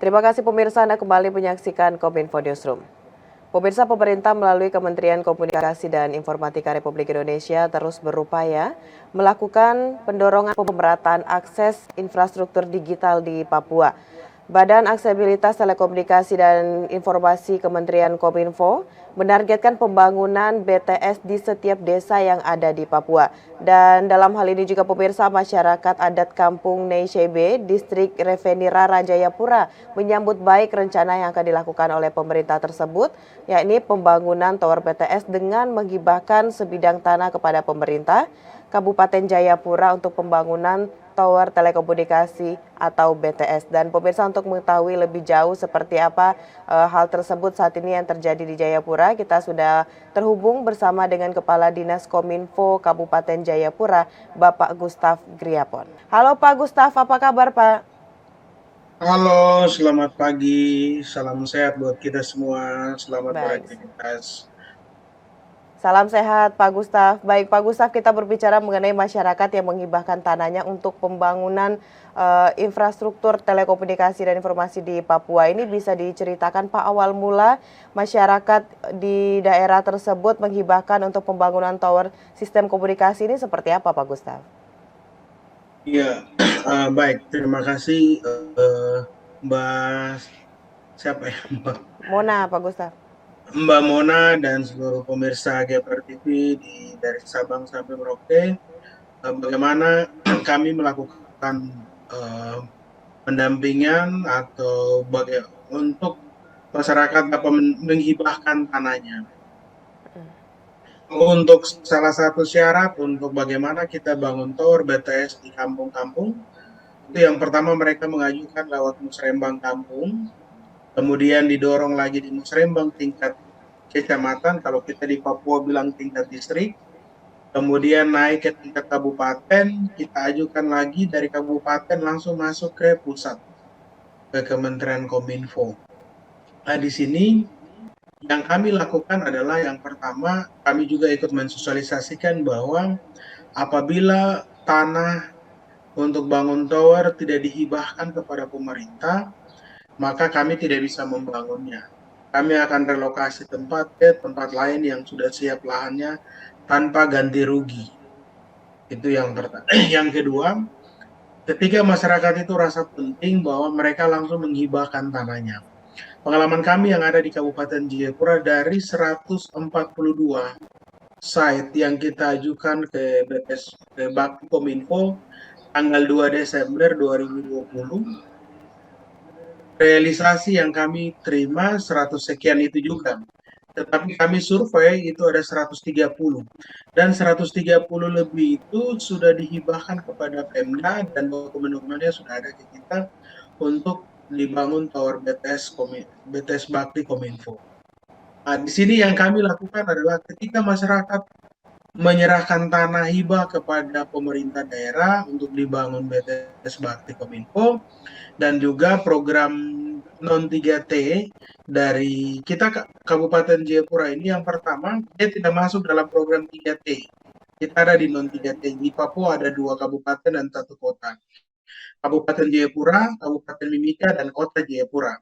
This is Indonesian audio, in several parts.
Terima kasih pemirsa, Anda kembali menyaksikan Kominfo Newsroom. Pemirsa, pemerintah melalui Kementerian Komunikasi dan Informatika Republik Indonesia terus berupaya melakukan pendongan pemerataan akses infrastruktur digital di Papua. Badan Aksesibilitas Telekomunikasi dan Informasi Kementerian Kominfo menargetkan pembangunan BTS di setiap desa yang ada di Papua. Dan dalam hal ini juga pemirsa, masyarakat adat Kampung Neishebe, Distrik Revenira Rajayapura menyambut baik rencana yang akan dilakukan oleh pemerintah tersebut, yakni pembangunan tower BTS dengan menghibahkan sebidang tanah kepada pemerintah Kabupaten Jayapura untuk pembangunan Tower Telekomunikasi atau BTS. Dan pemirsa, untuk mengetahui lebih jauh seperti apa hal tersebut saat ini yang terjadi di Jayapura, kita sudah terhubung bersama dengan Kepala Dinas Kominfo Kabupaten Jayapura, Bapak Gustaf Griapon. Halo Pak Gustaf, apa kabar Pak? Halo, selamat pagi. Salam sehat buat kita semua. Selamat Baik. beraktivitas. Salam sehat Pak Gustaf. Baik Pak Gustaf, kita berbicara mengenai masyarakat yang menghibahkan tanahnya untuk pembangunan infrastruktur telekomunikasi dan informasi di Papua. Ini bisa diceritakan Pak, awal mula masyarakat di daerah tersebut menghibahkan untuk pembangunan tower sistem komunikasi ini seperti apa Pak Gustaf? Iya, baik. Terima kasih Mbak siapa ya Mona Pak Gustaf. Mbak Mona dan seluruh pemirsa GPR TV dari Sabang sampai Merauke. Bagaimana kami melakukan eh, pendampingan atau untuk masyarakat dapat menghibahkan tanahnya. Untuk salah satu syarat untuk bagaimana kita bangun tower BTS di kampung-kampung, itu yang pertama mereka mengajukan lewat musrembang kampung, kemudian didorong lagi di musrembang tingkat kecamatan, kalau kita di Papua bilang tingkat distrik, kemudian naik ke tingkat kabupaten, kita ajukan lagi dari kabupaten langsung masuk ke pusat, ke Kementerian Kominfo. Nah, di sini yang kami lakukan adalah yang pertama, kami juga ikut mensosialisasikan bahwa apabila tanah untuk bangun tower tidak dihibahkan kepada pemerintah, maka kami tidak bisa membangunnya. Kami akan relokasi tempat ke tempat lain yang sudah siap lahannya tanpa ganti rugi. Itu yang pertama. Yang kedua, ketika masyarakat itu rasa penting bahwa mereka langsung menghibahkan tanahnya. Pengalaman kami yang ada di Kabupaten Jayapura, dari 142 site yang kita ajukan ke BPS, ke Bakti Kominfo tanggal 2 Desember 2020, realisasi yang kami terima 100 sekian itu juga. Tetapi kami survei itu ada 130. Dan 130 lebih itu sudah dihibahkan kepada Pemda dan dokumen-dokumennya sudah ada ke kita untuk dibangun tower BTS Bakti Kominfo. Nah, di sini yang kami lakukan adalah ketika masyarakat menyerahkan tanah hibah kepada pemerintah daerah untuk dibangun BTS Bakti Kominfo, dan juga program non 3T dari kita Kabupaten Jayapura ini, yang pertama dia tidak masuk dalam program 3T. Kita ada di non 3T. Di Papua ada 2 kabupaten dan 1 kota. Kabupaten Jayapura, Kabupaten Mimika, dan Kota Jayapura.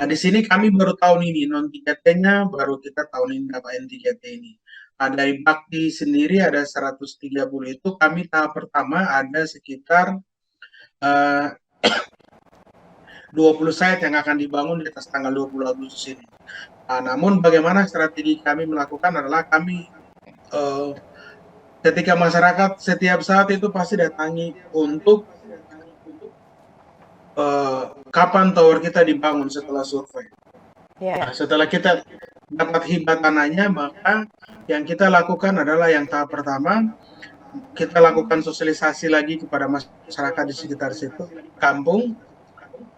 Nah, di sini kami baru tahun ini non 3T-nya, baru kita tahun ini dapat 3T ini. Nah, dari Bakti sendiri ada 130 itu, kami tahap pertama ada sekitar 20 site yang akan dibangun di atas tanggal 20 Agustus ini. Nah, namun bagaimana strategi kami melakukan adalah kami ketika masyarakat setiap saat itu pasti datangi untuk kapan tower kita dibangun setelah survei. Nah, setelah kita dapat hibah tanahnya, maka yang kita lakukan adalah yang tahap pertama, kita lakukan sosialisasi lagi kepada masyarakat di sekitar situ, kampung.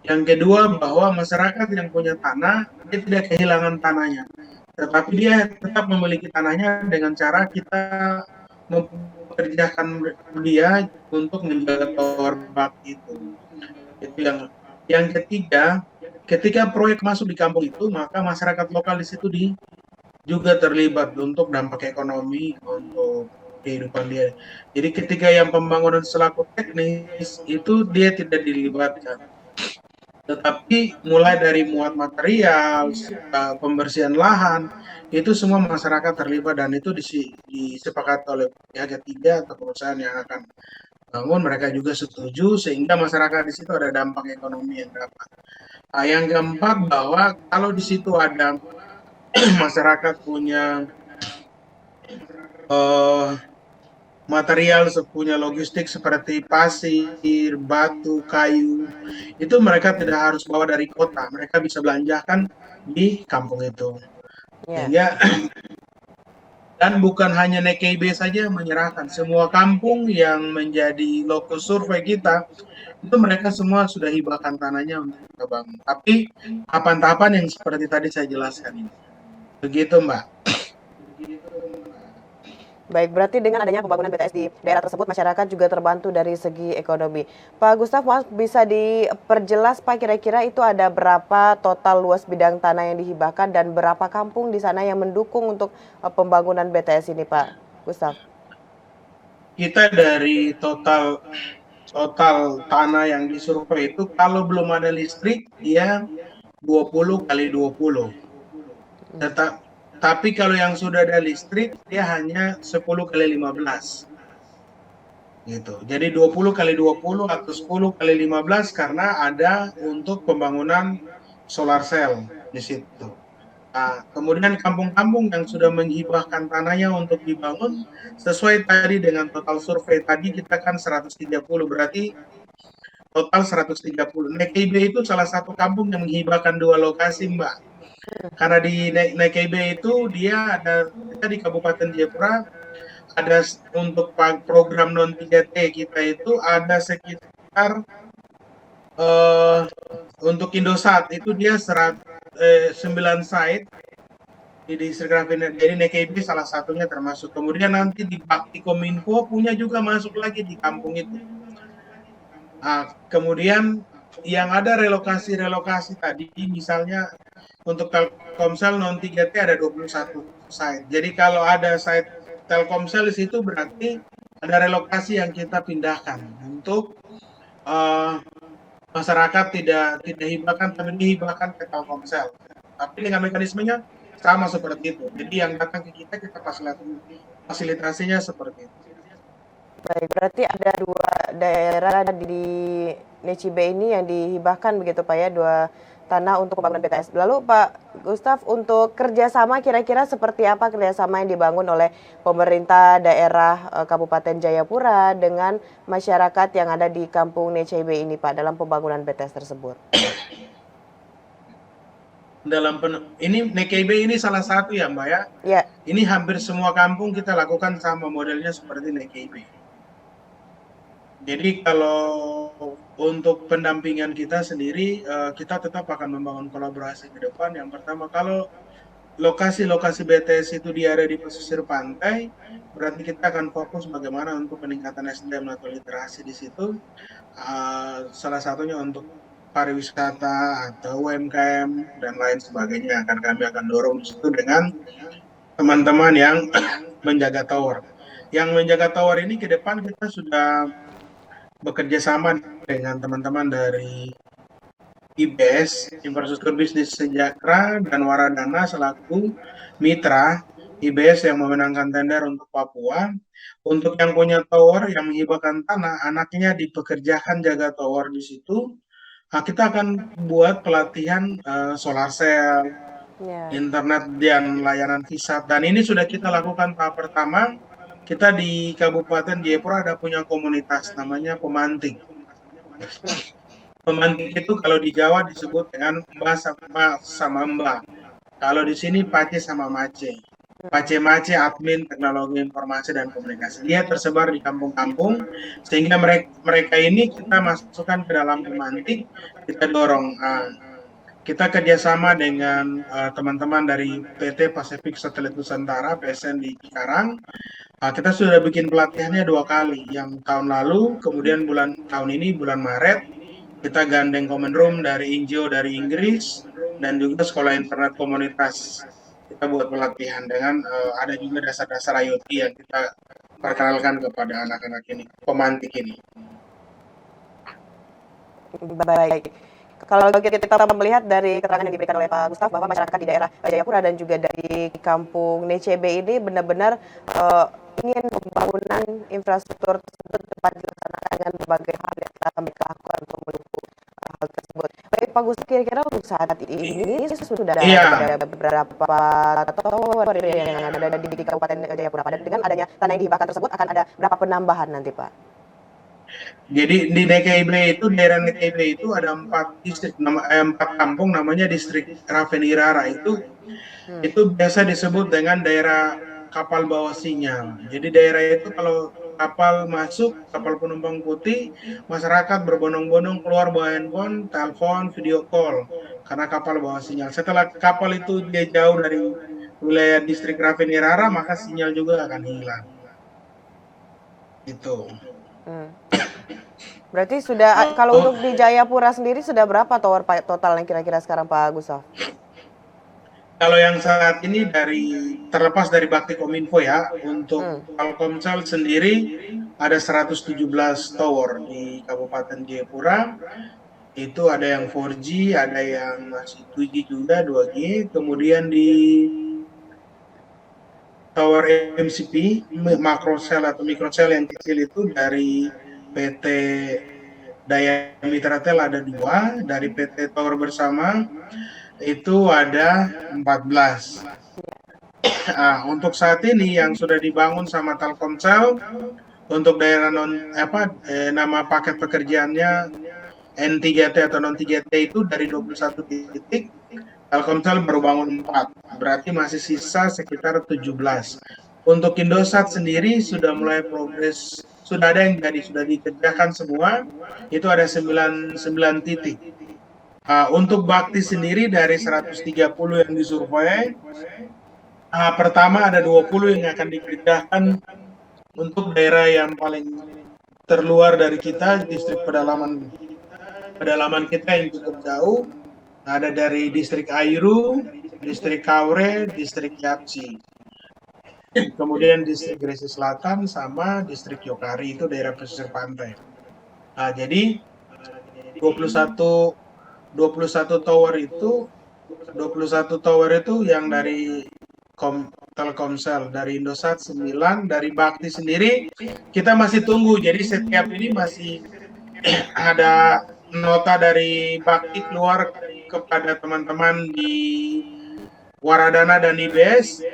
Yang kedua, bahwa masyarakat yang punya tanah, dia tidak kehilangan tanahnya. Tetapi dia tetap memiliki tanahnya dengan cara kita mempekerjakan dia untuk menjaga tower bakti itu. Itu yang ketiga, ketika proyek masuk di kampung itu, maka masyarakat lokal di situ juga terlibat untuk dampak ekonomi, untuk kehidupan dia. Jadi ketika yang pembangunan selaku teknis itu dia tidak dilibatkan. Tetapi mulai dari muat material, pembersihan lahan, itu semua masyarakat terlibat dan itu disepakati oleh pihak ketiga atau perusahaan yang akan bangun, mereka juga setuju sehingga masyarakat di situ ada dampak ekonomi yang dapat. Nah, yang keempat bahwa kalau di situ ada masyarakat punya eh, material, punya logistik seperti pasir, batu, kayu, itu mereka tidak harus bawa dari kota, mereka bisa belanjakan di kampung itu. Ya. Sehingga dan bukan hanya NKIB saja yang menyerahkan, semua kampung yang menjadi lokus survei kita itu mereka semua sudah hibahkan tanahnya untuk kita bangun. Tapi tahapan-tahapan yang seperti tadi saya jelaskan ini. Begitu, Mbak. Baik, berarti dengan adanya pembangunan BTS di daerah tersebut, masyarakat juga terbantu dari segi ekonomi. Pak Gustaf, maaf, bisa diperjelas Pak, kira-kira itu ada berapa total luas bidang tanah yang dihibahkan dan berapa kampung di sana yang mendukung untuk pembangunan BTS ini, Pak Gustaf? Kita dari total total tanah yang disurvei itu kalau belum ada listrik dia 20 kali 20. Tapi kalau yang sudah ada listrik dia hanya 10 kali 15. Gitu. Jadi 20 kali 20 atau 10 kali 15 karena ada untuk pembangunan solar cell di situ. Nah, kemudian kampung-kampung yang sudah menghibahkan tanahnya untuk dibangun sesuai tadi dengan total survei tadi kita kan 130, berarti total 130. NKIB itu salah satu kampung yang menghibahkan 2 lokasi, Mbak. Karena di NKIB itu dia ada, kita di Kabupaten Jayapura ada untuk program non 3T kita itu ada sekitar untuk Indosat itu dia 9 site di distrik Rafineri. Jadi NKIB salah satunya termasuk. Kemudian nanti di Bakti Kominfo punya juga masuk lagi di kampung itu. Nah, kemudian yang ada relokasi tadi, misalnya untuk Telkomsel non 3T ada 21 site. Jadi kalau ada site Telkomsel di situ berarti ada relokasi yang kita pindahkan untuk masyarakat tidak hibahkan, tapi dihibahkan ke Telkomsel. Tapi dengan mekanismenya sama seperti itu. Jadi yang datang ke kita fasilitasinya seperti itu. Baik, berarti ada dua daerah di Necibe ini yang dihibahkan begitu Pak ya, dua tanah untuk pembangunan BTS. Lalu Pak Gustaf, untuk kerjasama kira-kira seperti apa kerjasama yang dibangun oleh pemerintah daerah Kabupaten Jayapura dengan masyarakat yang ada di kampung Necibe ini Pak dalam pembangunan BTS tersebut? Ini NKIB ini salah satu ya Mbak ya. Ya. Ini hampir semua kampung kita lakukan sama modelnya seperti NKIB. Jadi kalau untuk pendampingan kita sendiri, kita tetap akan membangun kolaborasi ke depan. Yang pertama, kalau lokasi-lokasi BTS itu di area di pesisir pantai, berarti kita akan fokus bagaimana untuk peningkatan SDM atau literasi di situ. Salah satunya untuk pariwisata atau UMKM dan lain sebagainya. Kami akan dorong di situ dengan teman-teman yang menjaga tower. Yang menjaga tower ini ke depan kita sudah bekerja sama dengan teman-teman dari IBS, Infrastruktur Bisnis Sejahtera, dan Waradana selaku mitra IBS yang memenangkan tender untuk Papua. Untuk yang punya tower, yang menghibahkan tanah, anaknya dipekerjakan jaga tower di situ. Nah, kita akan buat pelatihan solar cell, internet dan layanan VSAT. Dan ini sudah kita lakukan tahap pertama. Kita di Kabupaten Jayapura ada punya komunitas namanya Pemantik. Pemantik itu kalau di Jawa disebut dengan Mbak sama Mbak. Kalau di sini Pace sama Mace. Pace Mace admin teknologi informasi dan komunikasi. Dia tersebar di kampung-kampung sehingga mereka ini kita masukkan ke dalam Pemantik, kita dorong. Kita kerjasama dengan teman-teman dari PT Pacific Satellite Nusantara (PSN) di Cikarang. Kita sudah bikin pelatihannya 2 kali. Yang tahun lalu, kemudian tahun ini bulan Maret, kita gandeng Common Room dari Injio dari Inggris dan juga sekolah internet komunitas. Kita buat pelatihan dengan ada juga dasar-dasar IoT yang kita perkenalkan kepada anak-anak ini, pemantik ini. Baik. Kalau kita melihat dari keterangan yang diberikan oleh Pak Gustaf bahwa masyarakat di daerah Jayapura dan juga dari kampung NCB ini benar-benar ingin pembangunan infrastruktur tersebut dapat dilaksanakan dengan berbagai hal yang telah mereka lakukan untuk mendukung hal tersebut. Baik Pak Gustaf, kira-kira untuk saat ini sudah ada beberapa tower yang ada di Kabupaten Jayapura. Dengan adanya tanah yang dihibahkan tersebut akan ada berapa penambahan nanti Pak? Jadi di DKIB itu, daerah DKIB itu ada 4 kampung namanya distrik Ravenirara itu biasa disebut dengan daerah kapal bawah sinyal. Jadi daerah itu kalau kapal masuk, kapal penumpang putih, masyarakat berbondong-bondong keluar bawa handphone, telepon, video call karena kapal bawah sinyal. Setelah kapal itu dia jauh dari wilayah distrik Ravenirara, maka sinyal juga akan hilang. Itu. Berarti sudah, kalau untuk di Jayapura sendiri sudah berapa tower total yang kira-kira sekarang Pak Gustaf? Kalau yang saat ini terlepas dari Bakti Kominfo ya, untuk Telkomsel sendiri ada 117 tower di Kabupaten Jayapura. Itu ada yang 4G, ada yang masih 2G juga, 2G. Kemudian di tower MCP, makrosel atau mikrosel yang kecil itu dari PT Daya Mitratel ada 2, dari PT Tower Bersama itu ada 14. Nah, untuk saat ini yang sudah dibangun sama Telkomsel untuk daerah nama paket pekerjaannya N3T atau non 3T itu dari 21 titik, Telkomsel baru bangun 4, berarti masih sisa sekitar 17. Untuk Indosat sendiri sudah mulai progres, sudah ada yang sudah dikerjakan semua, itu ada 9 titik. Untuk Bakti sendiri dari 130 yang disurvei, pertama ada 20 yang akan dikerjakan untuk daerah yang paling terluar dari kita, distrik pedalaman kita yang cukup jauh, ada dari distrik Airu, distrik Kaure, distrik Yapsi. Kemudian distrik Gresik Selatan sama distrik Yokari, itu daerah pesisir pantai. Nah, jadi 21 tower itu yang dari Telkomsel, dari Indosat 9, dari Bakti sendiri kita masih tunggu. Jadi setiap ini masih ada nota dari Bakti keluar kepada teman-teman di Waradana dan IBS,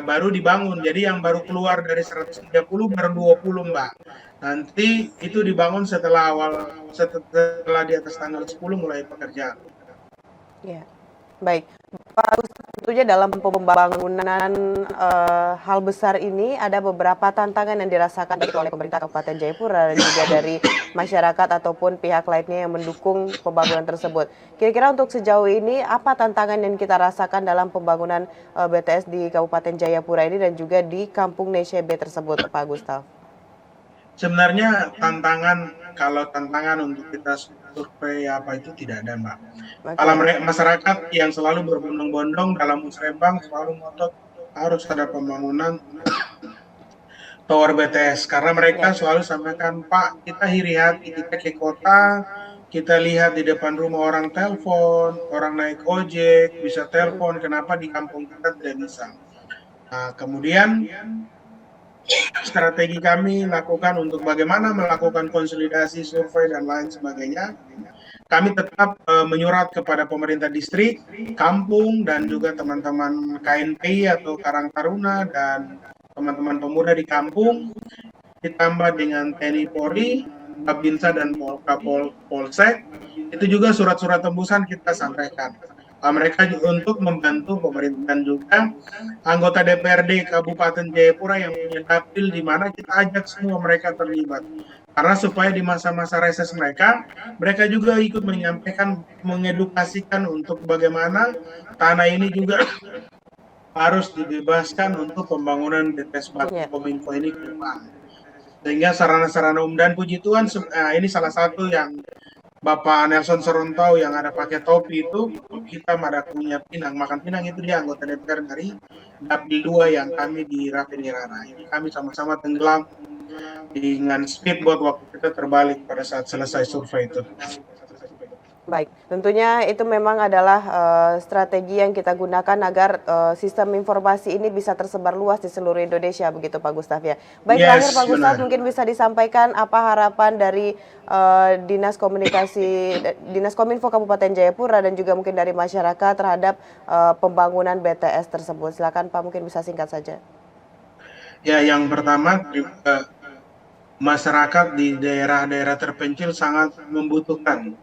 baru dibangun. Jadi yang baru keluar dari 130 baru 20 Mbak. Nanti itu dibangun setelah di atas tanggal 10 mulai pekerjaan. Ya, baik. Pak Gustaf, tentunya dalam pembangunan hal besar ini ada beberapa tantangan yang dirasakan baik oleh pemerintah Kabupaten Jayapura dan juga dari masyarakat ataupun pihak lainnya yang mendukung pembangunan tersebut. Kira-kira untuk sejauh ini apa tantangan yang kita rasakan dalam pembangunan BTS di Kabupaten Jayapura ini dan juga di Kampung NCB tersebut, Pak Gustaf? Sebenarnya kalau tantangan untuk kita survei apa itu tidak ada Mbak. Kalau masyarakat yang selalu berbondong-bondong dalam musrembang selalu ngotot harus ada pembangunan tower BTS karena mereka selalu sampaikan, Pak, kita iri hati, kita ke kota, kita lihat di depan rumah orang telepon, orang naik ojek bisa telepon, kenapa di kampung kita tidak bisa? Nah, kemudian strategi kami lakukan untuk bagaimana melakukan konsolidasi, survei, dan lain sebagainya. Kami tetap menyurat kepada pemerintah distrik, kampung, dan juga teman-teman KNPI atau Karang Taruna dan teman-teman pemuda di kampung, ditambah dengan TNI Polri, Babinsa, dan Polsek. Itu juga surat-surat tembusan kita sampaikan. Mereka untuk membantu pemerintah dan juga anggota DPRD Kabupaten Jayapura yang punya dapil di mana kita ajak semua mereka terlibat. Karena supaya di masa-masa reses mereka juga ikut menyampaikan, mengedukasikan untuk bagaimana tanah ini juga harus dibebaskan untuk pembangunan BTS Bakti Kominfo ini ke depan. Sehingga sarana-sarana umum, dan puji Tuhan ini salah satu yang Bapak Nelson Sorontau yang ada pakai topi itu, kita ada punya pinang, makan pinang itu dia anggota DPR dari Dapil 2 yang kami di Ravenirara. Ini kami sama-sama tenggelam dengan speedboat waktu kita terbalik pada saat selesai survei itu. Baik, tentunya itu memang adalah strategi yang kita gunakan agar sistem informasi ini bisa tersebar luas di seluruh Indonesia, begitu Pak Gustaf ya. Baik, terakhir Pak Yes, Gustaf, benar. mungkin bisa disampaikan apa harapan dari Dinas Kominfo Kabupaten Jayapura dan juga mungkin dari masyarakat terhadap pembangunan BTS tersebut. Silakan Pak, mungkin bisa singkat saja. Ya, yang pertama, masyarakat di daerah-daerah terpencil sangat membutuhkan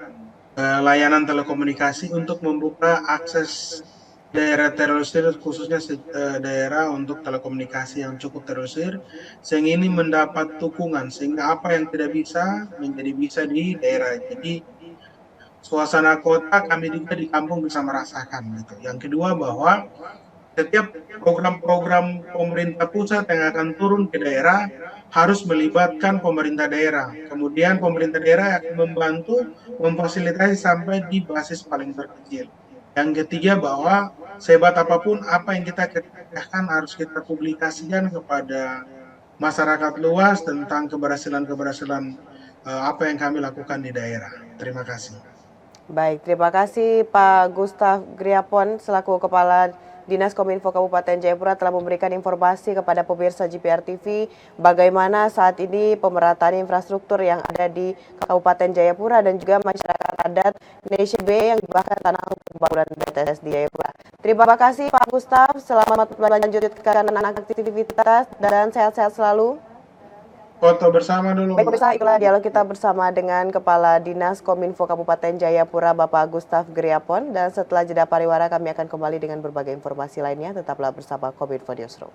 layanan telekomunikasi untuk membuka akses daerah terusir, khususnya daerah untuk telekomunikasi yang cukup terusir, sehingga ini mendapat dukungan, sehingga apa yang tidak bisa menjadi bisa di daerah. Jadi suasana kota kami juga di kampung bisa merasakan gitu. Yang kedua bahwa setiap program-program pemerintah pusat yang akan turun ke daerah harus melibatkan pemerintah daerah. Kemudian pemerintah daerah akan membantu memfasilitasi sampai di basis paling terkecil. Yang ketiga bahwa sehebat apapun apa yang kita kerjakan harus kita publikasikan kepada masyarakat luas tentang keberhasilan-keberhasilan apa yang kami lakukan di daerah. Terima kasih. Baik, terima kasih Pak Gustaf Griapon selaku Kepala Dinas Kominfo Kabupaten Jayapura telah memberikan informasi kepada pemirsa GPR TV bagaimana saat ini pemerataan infrastruktur yang ada di Kabupaten Jayapura dan juga masyarakat adat Indonesia B yang bahkan tanah untuk pembangunan BTS di Jayapura. Terima kasih Pak Gustaf, selamat melanjutkan aktivitas dan sehat-sehat selalu. Foto bersama dulu. Baik pemirsa, itulah dialog kita bersama dengan Kepala Dinas Kominfo Kabupaten Jayapura Bapak Gustaf Griapon. Dan setelah jeda pariwara kami akan kembali dengan berbagai informasi lainnya. Tetaplah bersama Kominfo Newsroom.